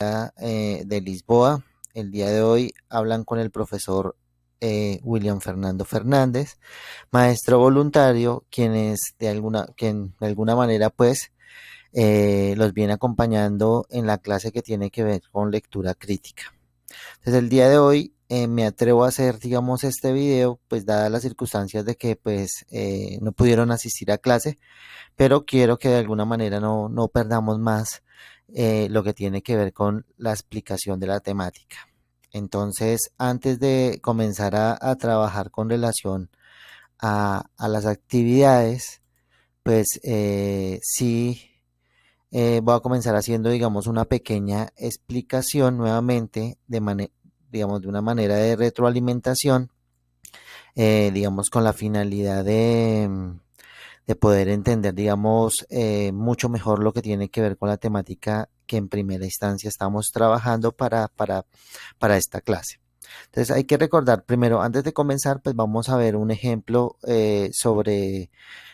de Lisboa. El día de hoy hablan con el profesor William Fernando Fernández, maestro voluntario, quien de alguna manera pues los viene acompañando en la clase que tiene que ver con lectura crítica. Entonces el día de hoy me atrevo a hacer, digamos, este video, pues dadas las circunstancias de que pues no pudieron asistir a clase, pero quiero que de alguna manera no perdamos más lo que tiene que ver con la explicación de la temática. Entonces, antes de comenzar a trabajar con relación a las actividades, pues sí voy a comenzar haciendo, digamos, una pequeña explicación nuevamente digamos, de una manera de retroalimentación, digamos, con la finalidad de poder entender, digamos, mucho mejor lo que tiene que ver con la temática que en primera instancia estamos trabajando para esta clase. Entonces hay que recordar primero, antes de comenzar, pues vamos a ver un ejemplo sobre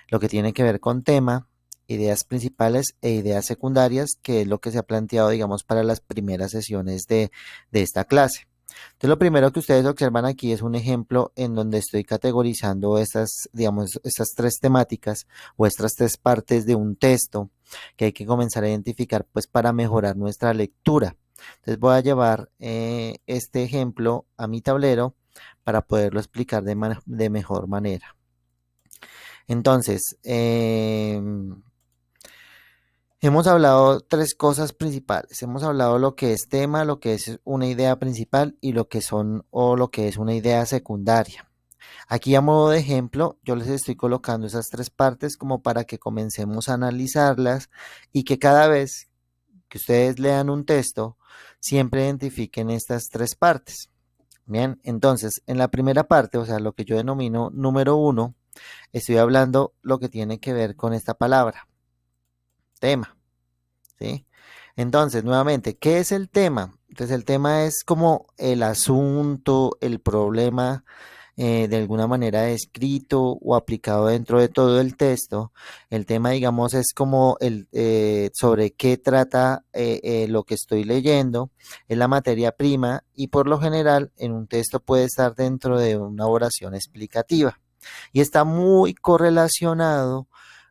lo que tiene que ver con tema, ideas principales e ideas secundarias, que es lo que se ha planteado, digamos, para las primeras sesiones de esta clase. Entonces, lo primero que ustedes observan aquí es un ejemplo en donde estoy categorizando estas, digamos, estas tres temáticas o estas tres partes de un texto que hay que comenzar a identificar, pues, para mejorar nuestra lectura. Entonces, voy a llevar este ejemplo a mi tablero para poderlo explicar de mejor manera. Entonces, hemos hablado tres cosas principales. Hemos hablado lo que es tema, lo que es una idea principal y lo que son o lo que es una idea secundaria. Aquí a modo de ejemplo, yo les estoy colocando esas tres partes como para que comencemos a analizarlas y que cada vez que ustedes lean un texto, siempre identifiquen estas tres partes. Bien, entonces, en la primera parte, o sea, lo que yo denomino número uno, estoy hablando lo que tiene que ver con esta palabra, tema. ¿Sí? Entonces, nuevamente, ¿qué es el tema? Entonces, el tema es como el asunto, el problema, de alguna manera descrito o aplicado dentro de todo el texto. El tema, digamos, es como sobre qué trata lo que estoy leyendo, es la materia prima y por lo general en un texto puede estar dentro de una oración explicativa y está muy correlacionado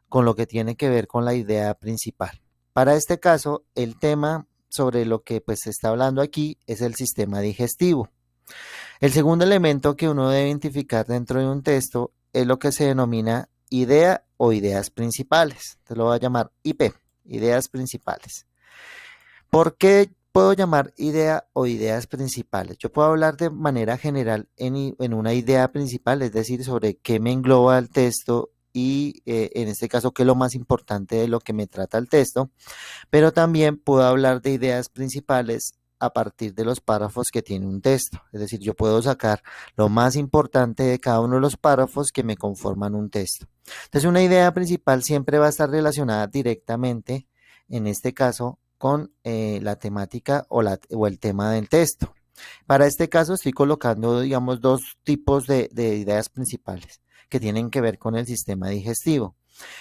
con lo que tiene que ver con la idea principal. Para este caso, el tema sobre lo que pues se está hablando aquí es el sistema digestivo. El segundo elemento que uno debe identificar dentro de un texto es lo que se denomina idea o ideas principales. Te lo voy a llamar IP, ideas principales. ¿Por qué puedo llamar idea o ideas principales? Yo puedo hablar de manera general en una idea principal, es decir, sobre qué me engloba el texto y en este caso qué es lo más importante de lo que me trata el texto, pero también puedo hablar de ideas principales a partir de los párrafos que tiene un texto. Es decir, yo puedo sacar lo más importante de cada uno de los párrafos que me conforman un texto. Entonces, una idea principal siempre va a estar relacionada directamente, en este caso, con la temática o el tema del texto. Para este caso estoy colocando, digamos, dos tipos de ideas principales que tienen que ver con el sistema digestivo.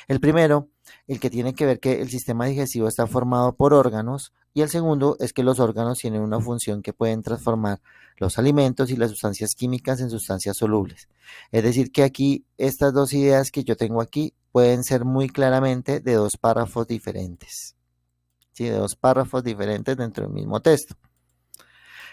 El primero, el que tiene que ver que el sistema digestivo está formado por órganos y el segundo es que los órganos tienen una función que pueden transformar los alimentos y las sustancias químicas en sustancias solubles. Es decir, que aquí estas dos ideas que yo tengo aquí pueden ser muy claramente de dos párrafos diferentes. ¿Sí? De dos párrafos diferentes dentro del mismo texto.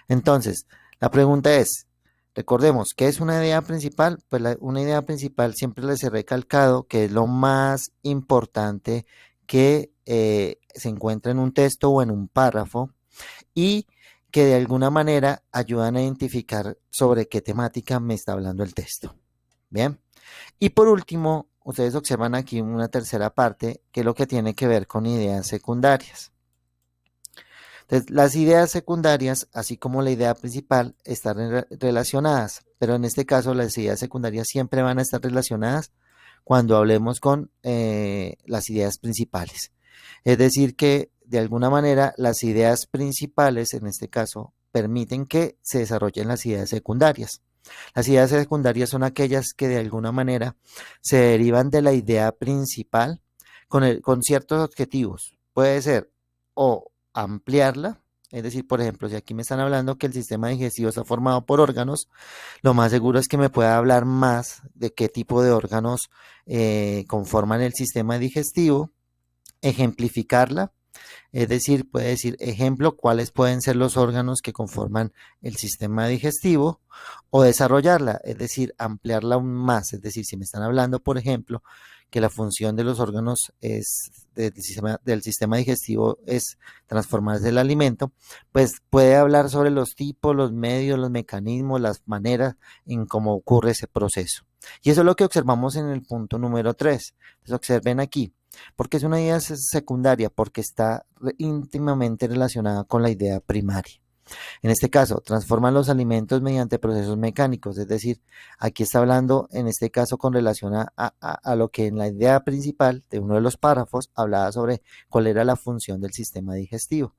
Entonces, la pregunta es, recordemos, ¿qué es una idea principal? Pues una idea principal siempre les he recalcado que es lo más importante que se encuentra en un texto o en un párrafo y que de alguna manera ayudan a identificar sobre qué temática me está hablando el texto. Bien. Y por último, ustedes observan aquí una tercera parte que es lo que tiene que ver con ideas secundarias. Entonces, las ideas secundarias, así como la idea principal, están relacionadas, pero en este caso las ideas secundarias siempre van a estar relacionadas cuando hablemos con las ideas principales. Es decir, que de alguna manera las ideas principales, en este caso, permiten que se desarrollen las ideas secundarias. Las ideas secundarias son aquellas que de alguna manera se derivan de la idea principal con ciertos objetivos. Puede ser o ampliarla, Es decir, por ejemplo, si aquí me están hablando que el sistema digestivo está formado por órganos, lo más seguro es que me pueda hablar más de qué tipo de órganos conforman el sistema digestivo, ejemplificarla. Es decir, puede decir, ejemplo, cuáles pueden ser los órganos que conforman el sistema digestivo o desarrollarla, es decir, ampliarla aún más. Es decir, si me están hablando, por ejemplo, que la función de los órganos del sistema digestivo es transformarse el alimento, pues puede hablar sobre los tipos, los medios, los mecanismos, las maneras en cómo ocurre ese proceso. Y eso es lo que observamos en el punto número 3. Entonces, observen aquí. Porque es una idea secundaria, porque está íntimamente relacionada con la idea primaria. En este caso, transforman los alimentos mediante procesos mecánicos, es decir, aquí está hablando en este caso con relación a lo que en la idea principal de uno de los párrafos hablaba sobre cuál era la función del sistema digestivo.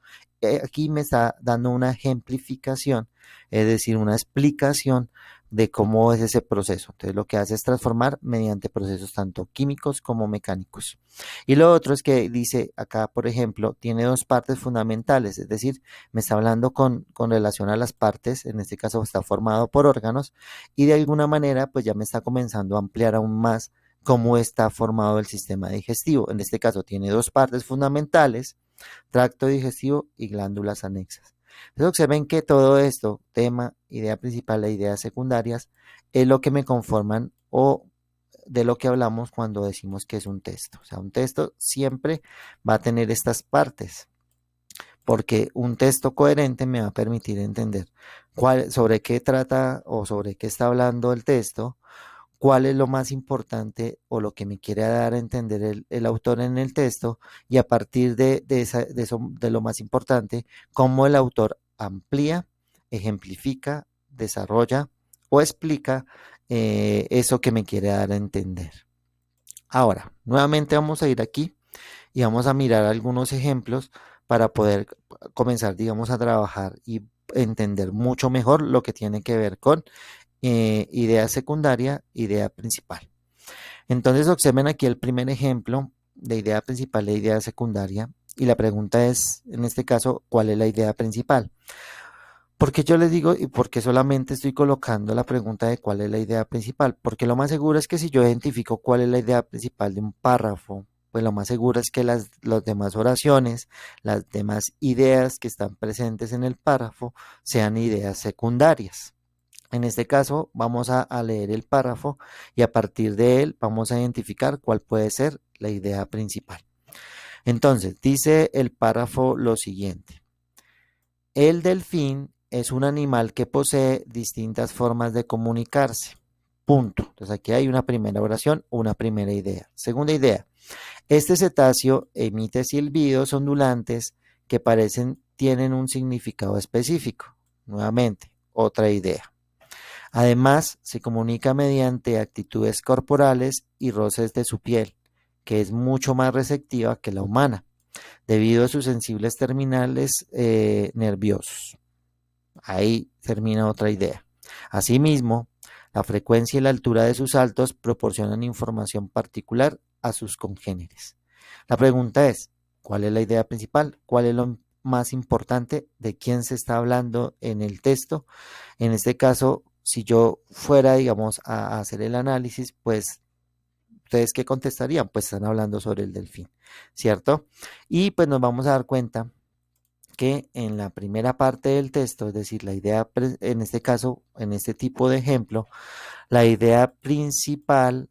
Aquí me está dando una ejemplificación, es decir, una explicación de cómo es ese proceso. Entonces lo que hace es transformar mediante procesos tanto químicos como mecánicos. Y lo otro es que dice acá, por ejemplo, tiene dos partes fundamentales, es decir, me está hablando con relación a las partes, en este caso está formado por órganos, y de alguna manera pues ya me está comenzando a ampliar aún más cómo está formado el sistema digestivo. En este caso tiene dos partes fundamentales, tracto digestivo y glándulas anexas. Entonces observen que todo esto, tema, idea principal e ideas secundarias, es lo que me conforman o de lo que hablamos cuando decimos que es un texto. O sea, un texto siempre va a tener estas partes, porque un texto coherente me va a permitir entender sobre qué trata o sobre qué está hablando el texto, cuál es lo más importante o lo que me quiere dar a entender el autor en el texto, y a partir de lo más importante, cómo el autor amplía, ejemplifica, desarrolla o explica eso que me quiere dar a entender. Ahora, nuevamente vamos a ir aquí y vamos a mirar algunos ejemplos para poder comenzar, digamos, a trabajar y entender mucho mejor lo que tiene que ver con idea secundaria, idea principal. Entonces observen aquí el primer ejemplo de idea principal e idea secundaria, y la pregunta es, en este caso, ¿cuál es la idea principal? Porque yo les digo, y porque solamente estoy colocando la pregunta de cuál es la idea principal, porque lo más seguro es que si yo identifico cuál es la idea principal de un párrafo, pues lo más seguro es que las demás oraciones, las demás ideas que están presentes en el párrafo sean ideas secundarias. En este caso vamos a leer el párrafo y a partir de él vamos a identificar cuál puede ser la idea principal. Entonces, dice el párrafo lo siguiente. El delfín es un animal que posee distintas formas de comunicarse. Punto. Entonces aquí hay una primera oración, una primera idea. Segunda idea. Este cetáceo emite silbidos ondulantes que tienen un significado específico. Nuevamente, otra idea. Además, se comunica mediante actitudes corporales y roces de su piel, que es mucho más receptiva que la humana, debido a sus sensibles terminales nerviosos. Ahí termina otra idea. Asimismo, la frecuencia y la altura de sus saltos proporcionan información particular a sus congéneres. La pregunta es, ¿cuál es la idea principal? ¿Cuál es lo más importante? ¿De quién se está hablando en el texto? En este caso, si yo fuera, digamos, a hacer el análisis, pues, ¿ustedes qué contestarían? Pues están hablando sobre el delfín, ¿cierto? Y pues nos vamos a dar cuenta que en la primera parte del texto, es decir, la idea, en este caso, en este tipo de ejemplo, la idea principal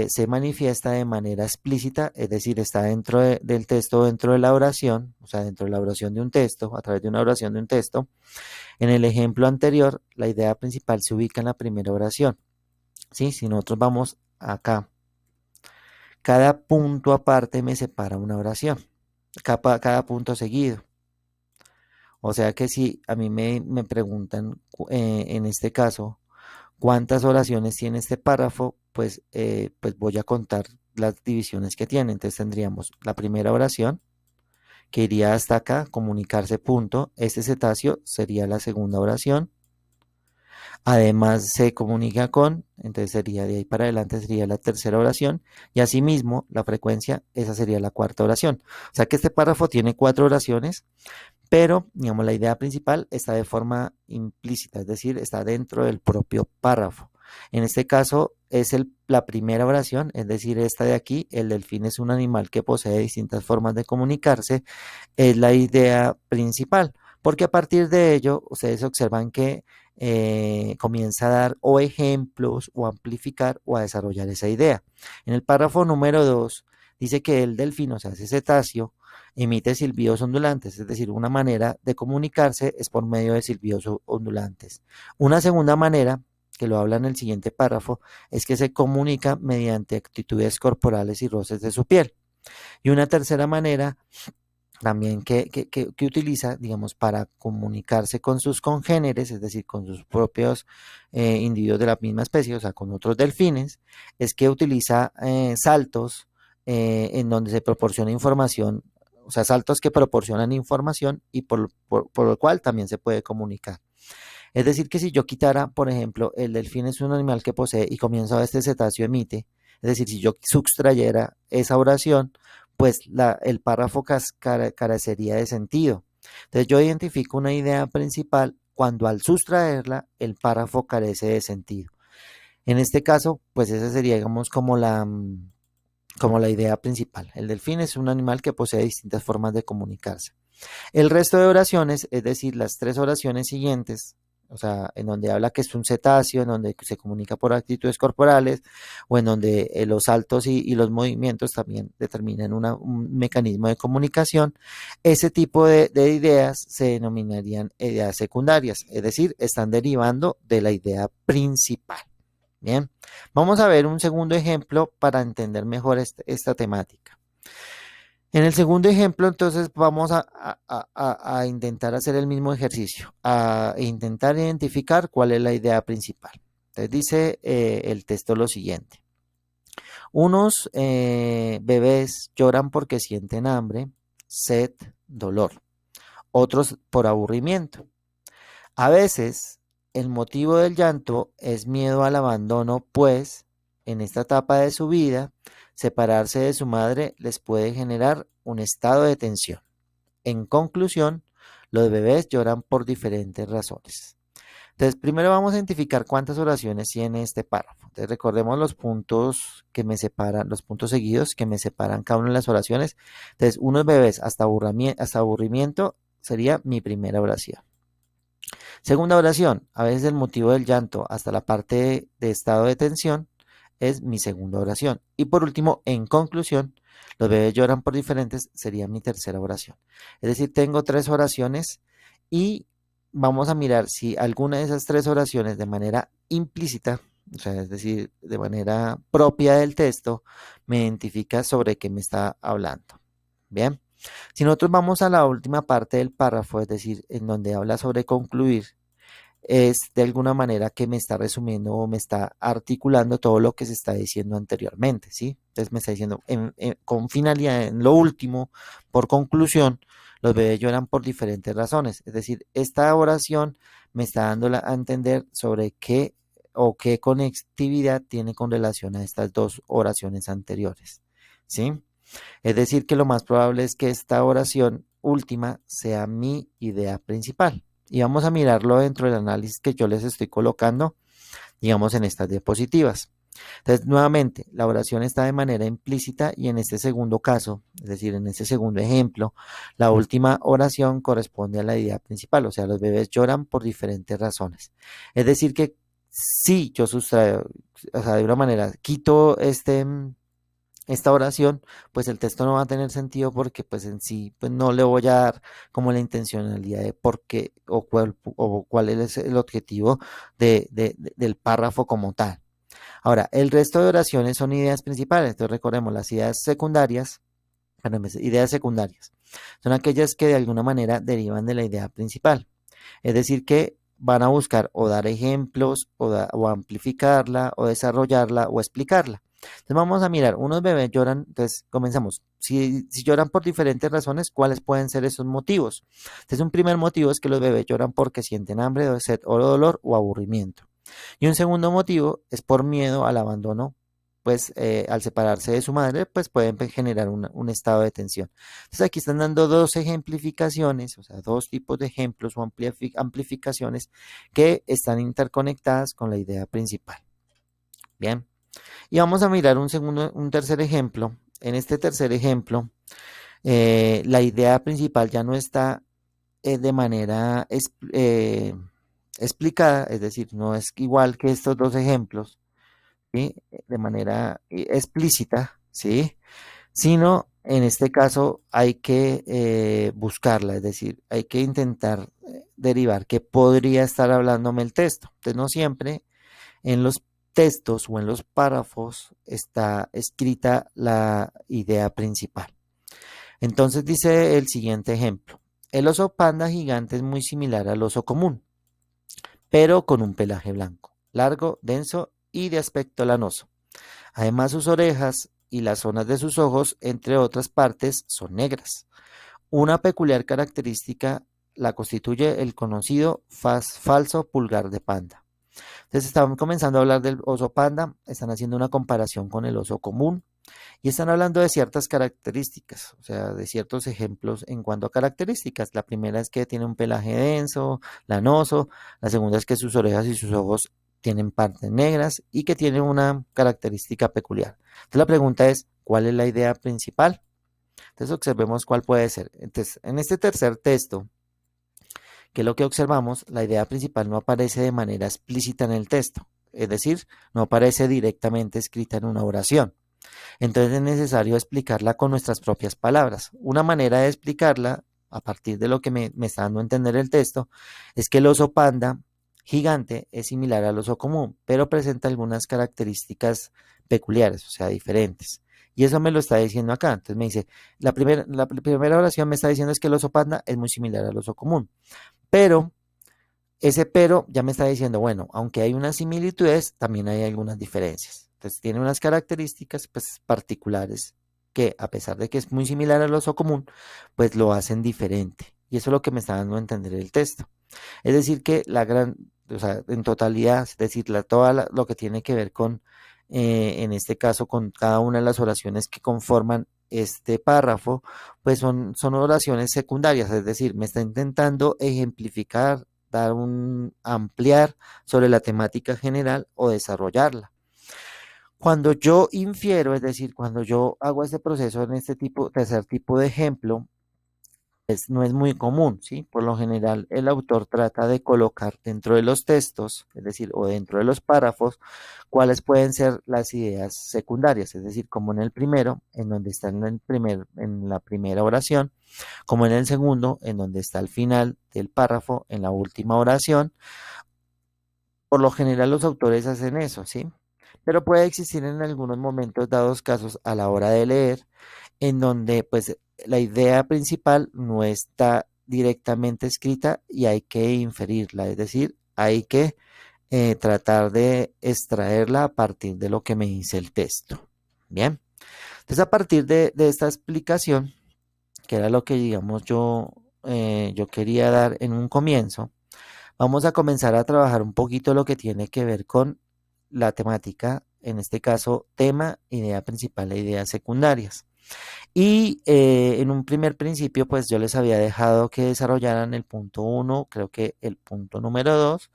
se manifiesta de manera explícita, es decir, está dentro del texto, dentro de la oración, o sea, dentro de la oración de un texto, a través de una oración de un texto. En el ejemplo anterior, la idea principal se ubica en la primera oración. ¿Sí? Si nosotros vamos acá, cada punto aparte me separa una oración, cada punto seguido. O sea que si a mí me preguntan en este caso cuántas oraciones tiene este párrafo, pues voy a contar las divisiones que tiene. Entonces tendríamos la primera oración que iría hasta acá, comunicarse punto. Este cetáceo sería la segunda oración. Además se comunica con, entonces sería de ahí para adelante sería la tercera oración, y asimismo la frecuencia, esa sería la cuarta oración. O sea que este párrafo tiene 4 oraciones, pero, digamos, la idea principal está de forma implícita, es decir, está dentro del propio párrafo. En este caso es la primera oración, es decir, esta de aquí, el delfín es un animal que posee distintas formas de comunicarse, es la idea principal, porque a partir de ello ustedes observan que comienza a dar o ejemplos o amplificar o a desarrollar esa idea. En el párrafo número 2 dice que el delfín, o sea, ese cetáceo, emite silbidos ondulantes, es decir, una manera de comunicarse es por medio de silbidos ondulantes. Una segunda manera, que lo habla en el siguiente párrafo, es que se comunica mediante actitudes corporales y roces de su piel. Y una tercera manera también que utiliza, digamos, para comunicarse con sus congéneres, es decir, con sus propios individuos de la misma especie, o sea, con otros delfines, es que utiliza saltos en donde se proporciona información, o sea, saltos que proporcionan información y por lo cual también se puede comunicar. Es decir, que si yo quitara, por ejemplo, el delfín es un animal que posee y comienza a este cetáceo emite, es decir, si yo sustrayera esa oración, pues el párrafo carecería de sentido. Entonces yo identifico una idea principal cuando al sustraerla el párrafo carece de sentido. En este caso, pues esa sería, digamos, como la idea principal. El delfín es un animal que posee distintas formas de comunicarse. El resto de oraciones, es decir, las tres oraciones siguientes, o sea, en donde habla que es un cetáceo, en donde se comunica por actitudes corporales, o en donde los saltos y los movimientos también determinan un mecanismo de comunicación, ese tipo de ideas se denominarían ideas secundarias, es decir, están derivando de la idea principal. Bien, vamos a ver un segundo ejemplo para entender mejor esta temática. En el segundo ejemplo, entonces vamos a intentar hacer el mismo ejercicio, a intentar identificar cuál es la idea principal. Entonces dice el texto lo siguiente. Unos bebés lloran porque sienten hambre, sed, dolor. Otros por aburrimiento. A veces el motivo del llanto es miedo al abandono, pues en esta etapa de su vida, separarse de su madre les puede generar un estado de tensión. En conclusión, los bebés lloran por diferentes razones. Entonces, primero vamos a identificar cuántas oraciones tiene este párrafo. Entonces, recordemos los puntos que me separan, los puntos seguidos que me separan cada una de las oraciones. Entonces, unos bebés hasta aburrimiento sería mi primera oración. Segunda oración, a veces el motivo del llanto hasta la parte de estado de tensión es mi segunda oración. Y por último, en conclusión, los bebés lloran por diferentes sería mi tercera oración. Es decir, tengo tres oraciones y vamos a mirar si alguna de esas tres oraciones de manera implícita, o sea, es decir, de manera propia del texto, me identifica sobre qué me está hablando. Bien. Si nosotros vamos a la última parte del párrafo, es decir, en donde habla sobre concluir, es de alguna manera que me está resumiendo o me está articulando todo lo que se está diciendo anteriormente, ¿sí? Entonces me está diciendo con finalidad, en lo último, por conclusión, los bebés lloran por diferentes razones. Es decir, esta oración me está dando a entender sobre qué o qué conectividad tiene con relación a estas dos oraciones anteriores, ¿sí? Es decir, que lo más probable es que esta oración última sea mi idea principal. Y vamos a mirarlo dentro del análisis que yo les estoy colocando, digamos, en estas diapositivas. Entonces, nuevamente, la oración está de manera implícita y en este segundo caso, es decir, en este segundo ejemplo, la última oración corresponde a la idea principal, o sea, los bebés lloran por diferentes razones. Es decir, que si yo sustraigo, o sea, de una manera, quito esta oración, pues el texto no va a tener sentido porque pues en sí pues no le voy a dar como la intencionalidad de por qué o cuál es el objetivo del párrafo como tal. Ahora, el resto de oraciones son ideas principales, entonces recordemos las ideas secundarias, ideas secundarias, son aquellas que de alguna manera derivan de la idea principal, es decir que van a buscar o dar ejemplos o amplificarla o desarrollarla o explicarla. Entonces vamos a mirar, unos bebés lloran, entonces comenzamos, si lloran por diferentes razones, ¿cuáles pueden ser esos motivos? Entonces un primer motivo es que los bebés lloran porque sienten hambre, sed o dolor o aburrimiento. Y un segundo motivo es por miedo al abandono pues al separarse de su madre, pues pueden generar un estado de tensión. Entonces aquí están dando dos ejemplificaciones, o sea, dos tipos de ejemplos o amplificaciones que están interconectadas con la idea principal. Bien, y vamos a mirar un tercer ejemplo. En este tercer ejemplo, la idea principal ya no está de manera explicada, es decir, no es igual que estos dos ejemplos, ¿sí? De manera explícita, ¿sí? Sino en este caso hay que buscarla, es decir, hay que intentar derivar qué podría estar hablándome el texto. Entonces, no siempre en los textos o en los párrafos está escrita la idea principal. Entonces dice el siguiente ejemplo. El oso panda gigante es muy similar al oso común, pero con un pelaje blanco, largo, denso y de aspecto lanoso. Además, sus orejas y las zonas de sus ojos, entre otras partes, son negras. Una peculiar característica la constituye el conocido falso pulgar de panda. Entonces estaban comenzando a hablar del oso panda, están haciendo una comparación con el oso común y están hablando de ciertas características, o sea, de ciertos ejemplos en cuanto a características. La primera es que tiene un pelaje denso, lanoso, la segunda es que sus orejas y sus ojos tienen partes negras y que tiene una característica peculiar. Entonces la pregunta es, ¿cuál es la idea principal? Entonces observemos cuál puede ser. Entonces, en este tercer texto, que es lo que observamos, la idea principal no aparece de manera explícita en el texto, es decir, no aparece directamente escrita en una oración. Entonces es necesario explicarla con nuestras propias palabras. Una manera de explicarla, a partir de lo que me está dando a entender el texto, es que el oso panda gigante es similar al oso común, pero presenta algunas características peculiares, o sea, diferentes. Y eso me lo está diciendo acá. Entonces me dice, la primera oración me está diciendo es que el oso panda es muy similar al oso común. Pero ese pero ya me está diciendo, bueno, aunque hay unas similitudes, también hay algunas diferencias. Entonces tiene unas características pues, particulares que a pesar de que es muy similar al oso común, pues lo hacen diferente. Y eso es lo que me está dando a entender el texto. Es decir, que o sea, en totalidad, es decir, lo que tiene que ver con, en este caso, con cada una de las oraciones que conforman este párrafo, pues son oraciones secundarias, es decir, me está intentando ejemplificar, ampliar sobre la temática general o desarrollarla. Cuando yo infiero, es decir, cuando yo hago este proceso en este tercer tipo de ejemplo, no es muy común, ¿sí? Por lo general, el autor trata de colocar dentro de los textos, es decir, o dentro de los párrafos, cuáles pueden ser las ideas secundarias, es decir, como en el primero, en donde está en la primera oración, como en el segundo, en donde está al final del párrafo, en la última oración. Por lo general, los autores hacen eso, ¿sí? Pero puede existir en algunos momentos dados casos a la hora de leer en donde pues la idea principal no está directamente escrita y hay que inferirla, es decir, hay que tratar de extraerla a partir de lo que me dice el texto. Bien, entonces a partir de esta explicación, que era lo que digamos yo quería dar en un comienzo, vamos a comenzar a trabajar un poquito lo que tiene que ver con la temática, en este caso tema, idea principal e ideas secundarias. Y en un primer principio, pues yo les había dejado que desarrollaran el punto uno, creo que el punto número 2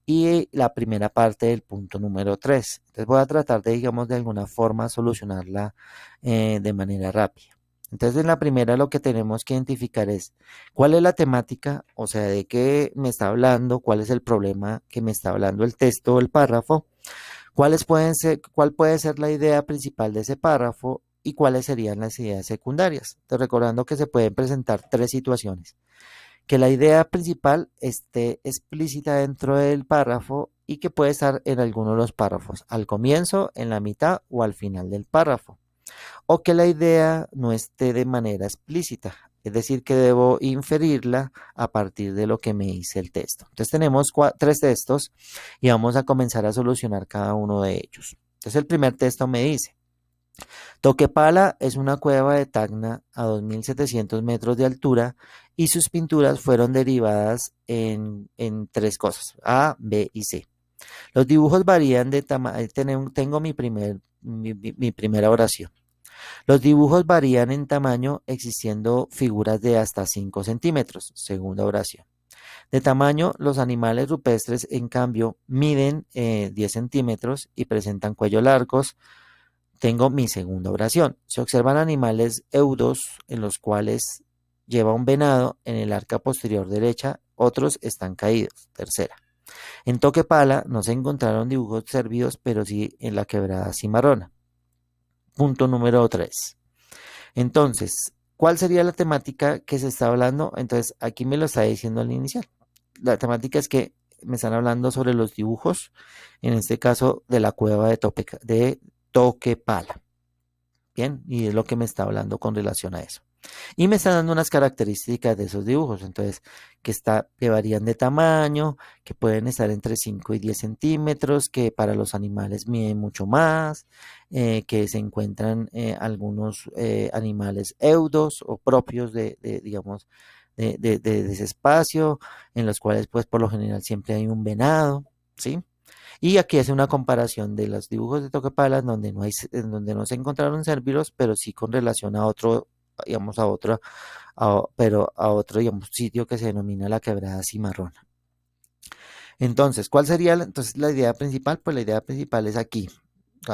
y la primera parte del punto número 3. Entonces voy a tratar de, digamos, de alguna forma solucionarla de manera rápida. Entonces en la primera lo que tenemos que identificar es cuál es la temática, o sea, de qué me está hablando, cuál es el problema que me está hablando el texto o el párrafo, cuál puede ser la idea principal de ese párrafo y cuáles serían las ideas secundarias. Te recordando que se pueden presentar tres situaciones. Que la idea principal esté explícita dentro del párrafo y que puede estar en alguno de los párrafos, al comienzo, en la mitad o al final del párrafo. O que la idea no esté de manera explícita, es decir, que debo inferirla a partir de lo que me dice el texto. Entonces tenemos tres textos y vamos a comenzar a solucionar cada uno de ellos. Entonces el primer texto me dice, Toquepala es una cueva de Tacna a 2.700 metros de altura y sus pinturas fueron derivadas en tres cosas, A, B y C. Los dibujos varían de tamaño. Tengo mi primera oración. Los dibujos varían en tamaño existiendo figuras de hasta 5 centímetros. Segunda oración. De tamaño, los animales rupestres, en cambio, miden 10 centímetros y presentan cuello largos. Tengo mi segunda oración. Se observan animales eudos en los cuales lleva un venado en el arca posterior derecha, otros están caídos. Tercera. En Toquepala no se encontraron dibujos servidos, pero sí en la quebrada Cimarrona. Punto número 3. Entonces, ¿cuál sería la temática que se está hablando? Entonces, aquí me lo está diciendo al inicial. La temática es que me están hablando sobre los dibujos, en este caso de la cueva de Toquepala. Bien, y es lo que me está hablando con relación a eso. Y me está dando unas características de esos dibujos, entonces, que varían de tamaño, que pueden estar entre 5 y 10 centímetros, que para los animales miden mucho más, que se encuentran algunos animales eudos o propios digamos, de ese espacio, en los cuales, pues, por lo general siempre hay un venado, ¿sí? Y aquí hace una comparación de los dibujos de Toquepala donde en donde no se encontraron cérvidos, pero sí con relación a otro, digamos, pero a otro, digamos, sitio que se denomina la Quebrada Cimarrona. Entonces, ¿cuál sería entonces la idea principal? Pues la idea principal es aquí,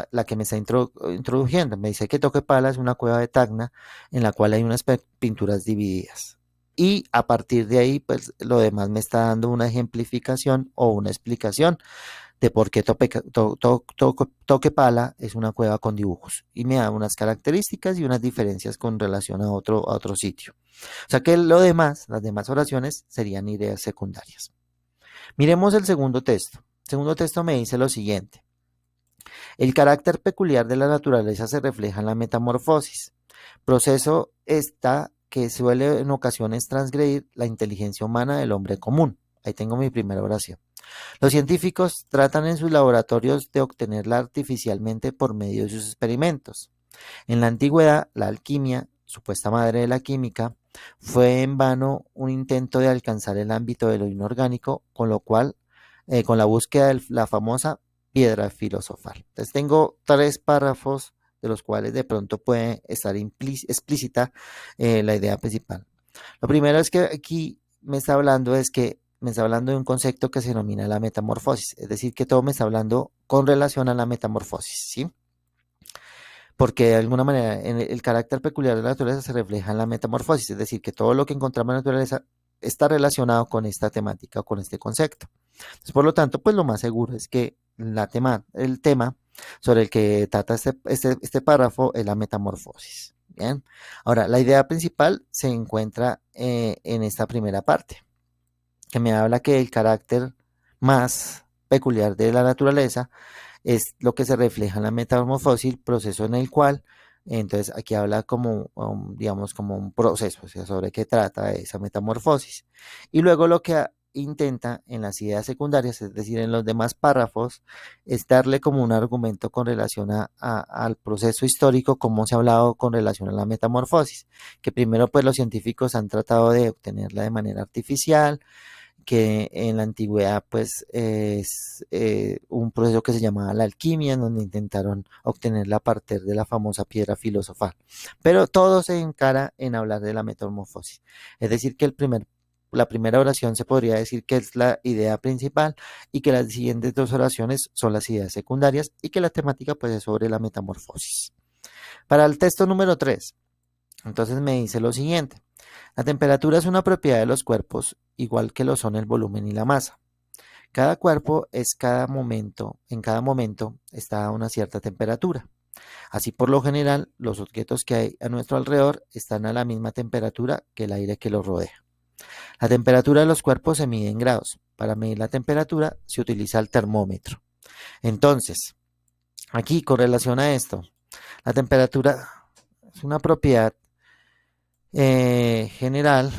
la que me está introduciendo. Me dice que Toquepala es una cueva de Tacna en la cual hay unas pinturas divididas. Y a partir de ahí, pues lo demás me está dando una ejemplificación o una explicación de por qué Toquepala es una cueva con dibujos y me da unas características y unas diferencias con relación a otro sitio. O sea que lo demás, las demás oraciones serían ideas secundarias. Miremos el segundo texto. El segundo texto me dice lo siguiente. El carácter peculiar de la naturaleza se refleja en la metamorfosis, proceso que suele en ocasiones transgredir la inteligencia humana del hombre común. Ahí tengo mi primera oración. Los científicos tratan en sus laboratorios de obtenerla artificialmente por medio de sus experimentos. En la antigüedad, la alquimia, supuesta madre de la química, fue en vano un intento de alcanzar el ámbito de lo inorgánico, con lo cual, con la búsqueda de la famosa piedra filosofal. Entonces tengo 3 párrafos de los cuales de pronto puede estar explícita la idea principal. Lo primero es que aquí me está hablando de un concepto que se denomina la metamorfosis, es decir, que todo me está hablando con relación a la metamorfosis, ¿sí? Porque de alguna manera el carácter peculiar de la naturaleza se refleja en la metamorfosis, es decir, que todo lo que encontramos en la naturaleza está relacionado con esta temática o con este concepto. Entonces, por lo tanto, pues lo más seguro es que el tema sobre el que trata este párrafo es la metamorfosis. Bien, ahora la idea principal se encuentra en esta primera parte, que me habla que el carácter más peculiar de la naturaleza es lo que se refleja en la metamorfosis, proceso en el cual, entonces aquí habla como, digamos, como un proceso, o sea, sobre qué trata esa metamorfosis. Y luego lo que intenta en las ideas secundarias, es decir, en los demás párrafos, es darle como un argumento con relación al proceso histórico, como se ha hablado con relación a la metamorfosis, que primero pues los científicos han tratado de obtenerla de manera artificial, que en la antigüedad pues es un proceso que se llamaba la alquimia, en donde intentaron obtenerla a partir de la famosa piedra filosofal. Pero todo se encara en hablar de la metamorfosis. Es decir, que la primera oración se podría decir que es la idea principal y que las siguientes 2 oraciones son las ideas secundarias y que la temática pues es sobre la metamorfosis. Para el texto número 3, entonces me dice lo siguiente. La temperatura es una propiedad de los cuerpos, igual que lo son el volumen y la masa. Cada cuerpo en cada momento está a una cierta temperatura. Así, por lo general, los objetos que hay a nuestro alrededor están a la misma temperatura que el aire que los rodea. La temperatura de los cuerpos se mide en grados. Para medir la temperatura se utiliza el termómetro. Entonces, aquí con relación a esto, la temperatura es una propiedad general.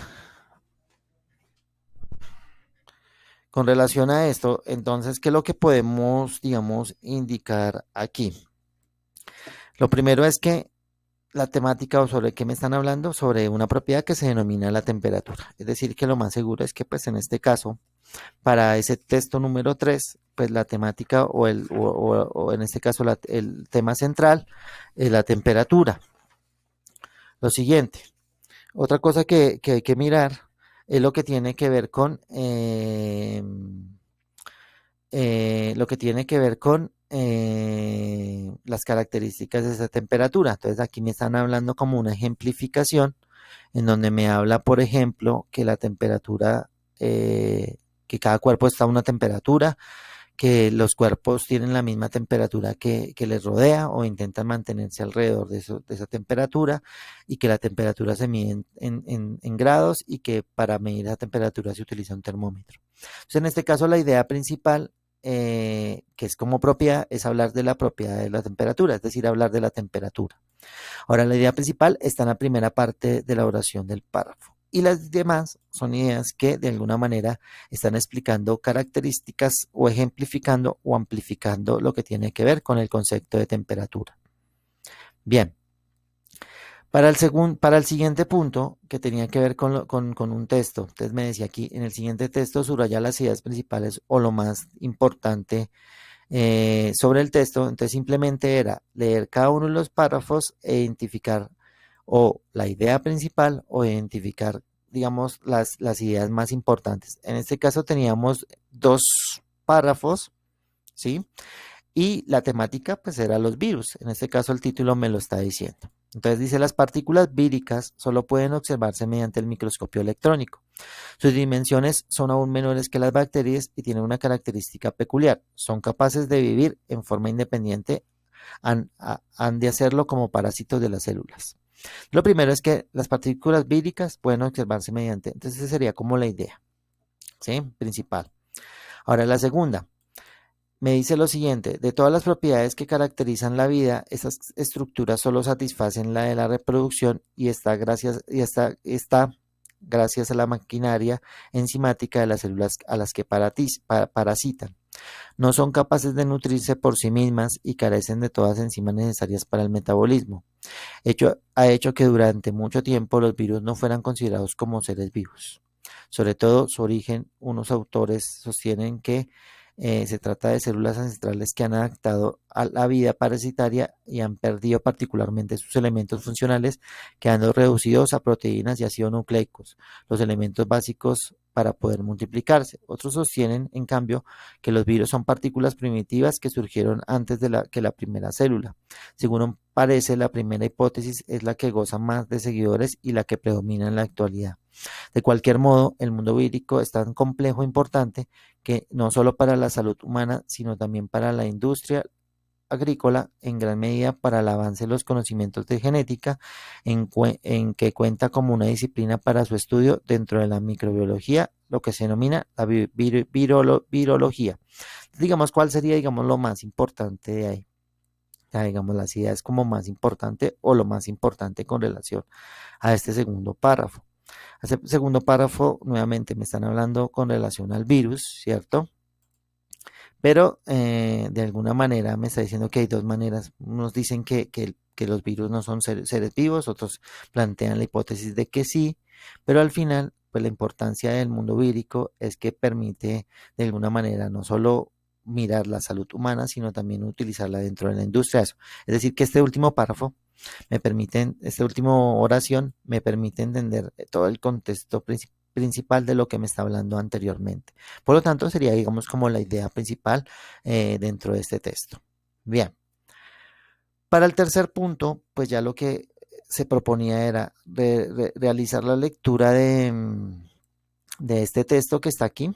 Con relación a esto, entonces, ¿qué es lo que podemos, digamos, indicar aquí? Lo primero es que la temática o sobre qué me están hablando, sobre una propiedad que se denomina la temperatura. Es decir, que lo más seguro es que, pues, en este caso, para ese texto número 3, pues la temática o en este caso el tema central es la temperatura. Lo siguiente, otra cosa que hay que mirar es lo que tiene que ver con las características de esa temperatura. Entonces aquí me están hablando como una ejemplificación en donde me habla, por ejemplo, que la temperatura, que cada cuerpo está a una temperatura, que los cuerpos tienen la misma temperatura que les rodea o intentan mantenerse alrededor de esa temperatura, y que la temperatura se mide en grados, y que para medir la temperatura se utiliza un termómetro. Entonces, en este caso, la idea principal, que es como propiedad, es hablar de la propiedad de la temperatura, es decir, hablar de la temperatura. Ahora, la idea principal está en la primera parte de la oración del párrafo. Y las demás son ideas que de alguna manera están explicando características o ejemplificando o amplificando lo que tiene que ver con el concepto de temperatura. Bien, para el siguiente punto, que tenía que ver con un texto, entonces me decía aquí, en el siguiente texto subraya las ideas principales o lo más importante sobre el texto. Entonces simplemente era leer cada uno de los párrafos e identificar o la idea principal o identificar, digamos, las ideas más importantes. En este caso teníamos dos párrafos, ¿sí? Y la temática pues era los virus. En este caso el título me lo está diciendo. Entonces dice: las partículas víricas solo pueden observarse mediante el microscopio electrónico. Sus dimensiones son aún menores que las bacterias y tienen una característica peculiar: son capaces de vivir en forma independiente, han de hacerlo como parásitos de las células. Lo primero es que las partículas víricas pueden observarse mediante, entonces esa sería como la idea, ¿sí? Principal. Ahora la segunda. Me dice lo siguiente: de todas las propiedades que caracterizan la vida, estas estructuras solo satisfacen la de la reproducción, y está gracias a la maquinaria enzimática de las células a las que parasitan. No son capaces de nutrirse por sí mismas y carecen de todas las enzimas necesarias para el metabolismo. Ha hecho que durante mucho tiempo los virus no fueran considerados como seres vivos. Sobre todo su origen, unos autores sostienen que se trata de células ancestrales que han adaptado a la vida parasitaria y han perdido particularmente sus elementos funcionales, quedando reducidos a proteínas y ácidos nucleicos, los elementos básicos para poder multiplicarse. Otros sostienen, en cambio, que los virus son partículas primitivas que surgieron antes de que la primera célula. Según parece, la primera hipótesis es la que goza más de seguidores y la que predomina en la actualidad. De cualquier modo, el mundo vírico es tan complejo e importante que no solo para la salud humana, sino también para la industria agrícola, en gran medida para el avance de los conocimientos de genética, en que cuenta como una disciplina para su estudio dentro de la microbiología, lo que se denomina la virología. Digamos, ¿cuál sería, digamos, lo más importante de ahí? Ya, digamos, las ideas como más importante o lo más importante con relación a este segundo párrafo. Este segundo párrafo, nuevamente me están hablando con relación al virus, ¿cierto? Pero de alguna manera me está diciendo que hay dos maneras. Unos dicen que los virus no son seres vivos, otros plantean la hipótesis de que sí, pero al final, pues la importancia del mundo vírico es que permite de alguna manera no solo mirar la salud humana, sino también utilizarla dentro de la industria. Eso. Es decir, que este último párrafo esta última oración me permite entender todo el contexto principal de lo que me está hablando anteriormente. Por lo tanto, sería, digamos, como la idea principal dentro de este texto. Bien. Para el tercer punto, pues ya lo que se proponía era realizar la lectura de este texto que está aquí,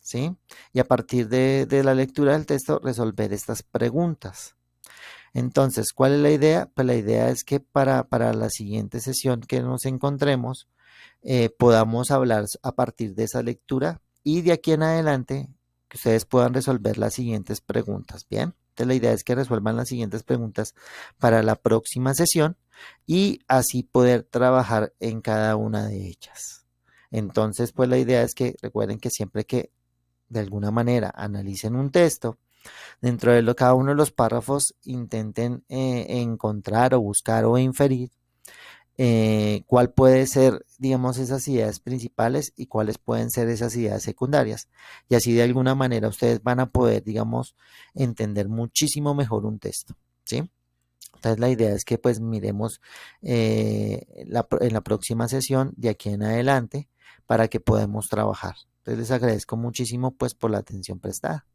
¿sí? Y a partir de la lectura del texto, resolver estas preguntas. Entonces, ¿cuál es la idea? Pues la idea es que para la siguiente sesión que nos encontremos, podamos hablar a partir de esa lectura, y de aquí en adelante que ustedes puedan resolver las siguientes preguntas. Bien, entonces la idea es que resuelvan las siguientes preguntas para la próxima sesión y así poder trabajar en cada una de ellas. Entonces, pues la idea es que recuerden que siempre que de alguna manera analicen un texto, dentro de cada uno de los párrafos intenten encontrar o buscar o inferir cuál puede ser, digamos, esas ideas principales y cuáles pueden ser esas ideas secundarias. Y así de alguna manera ustedes van a poder, digamos, entender muchísimo mejor un texto, ¿sí? Entonces la idea es que pues miremos en la próxima sesión de aquí en adelante para que podamos trabajar. Entonces les agradezco muchísimo pues por la atención prestada.